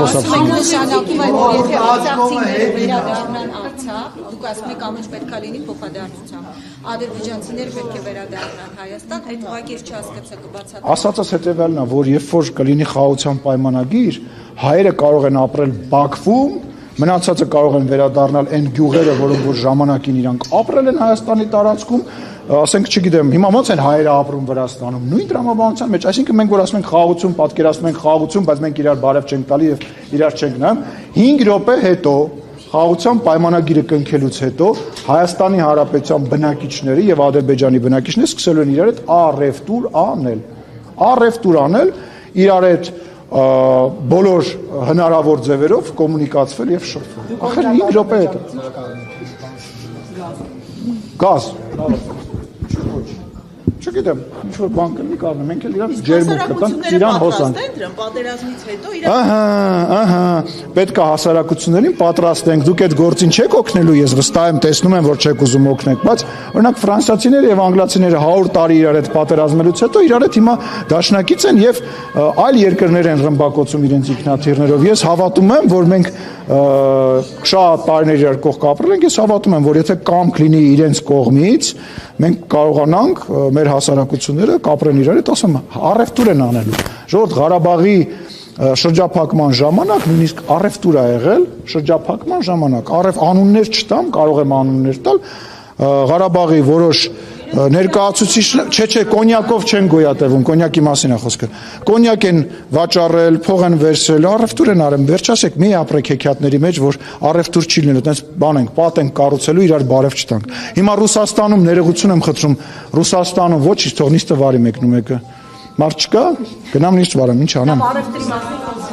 Նշանակում է, որ եթե արցախցիները վերադառնան Արցախ, դուք ասում եք ամեն ինչ պետք է լինի փոխադարձությամբ։ Ադրբեջանցիները պետք է վերադառնան Հայաստան, այդ ուղղակի չհասկացա կբացատրեմ։ Ասածս հետևյալն է, որ երբ որ կլինի խաղաղության պայմանագիր, հայերը կարող են ապրել Բաքվում, մնացածը կարող են վերադառնալ այն գյուղերը, որոնք որ ժամանակին իրանք ապրել են Հայաստանի տարածքում, ասենք, չգիտեմ, հիմա ոնց են հայերը ապրում Վրաստանում, նույն տրամաբանության մեջ, այսինքն մենք որ ասում ենք խաղաղություն, պատկերացնում ենք խաղաղություն, բայց մենք իրար բարև չենք տալի եւ իրար չենք նայում, 5 րոպե հետո խաղաղության պայմանագիրը կնքելուց հետո Հայաստանի Հանրապետության բնակիչները եւ Ադրբեջանի բնակիչները սկսելու են իրար հետ առևտուր անել, իրար հետ բոլոր հնարավոր ձևերով կոմունիկացվել եւ շփվել։ Ախր 5 րոպե հետո։ Գազ։ Չգիտեմ, ինչ որ բան կլինի կարող մենք էլ իրար ջերմուկ կտանք, իրան հոսանք։ Պատերազմից հետո Ահա, պետք է հասարակություններին պատրաստենք, դուք այդ գործին չեք օգնելու, ես վստահ եմ, տեսնում եմ, որ չեք ուզում օգնեք, բայց օրինակ ֆրանսիացիները եւ անգլիացիները 100 տարի իրար հետ պատերազմելուց հետո իրար հետ հիմա դաշնակից են եւ այլ երկրներ են ռմբակոծում իրենց ինքնաթիռներով։ Ես հավատում եմ, որ մենք շատ տարիներ իրար կողք ապրել ենք, ես հավատում եմ, որ եթե կամք լինի իրենց կողմից, մենք կարողանանք մեր հասարակությունները կապրեն իրար հետ, ասում առևտուր են անելու։ Ժողովուրդ Ղարաբաղի շրջափակման ժամանակ նույնիսկ առևտուր ա եղել, շրջափակման ժամանակ, անուններ չտամ, կարող եմ անուններ տալ, Ղարաբաղի որոշ ներկայացուցիչ, կոնյակով չեն գոյատևում, կոնյակի մասին է խոսքը։ Կոնյակ են վաճառել, փող են վերցրել, առևտուր են արել, վերջ ասեք, մի ապրեք հեքիաթների մեջ, որ առևտուր չի լինելու, այդպես բան ենք, պատ ենք կառուցելու, իրար բարև չտանք։ Հիմա Ռուսաստանում ներողություն եմ խնդրում, Ռուսաստանում ոչինչ թող նիստը վարի մեկնումեկը։ Մարդ չկա, գնամ նիստ վարեմ, ինչ անեմ։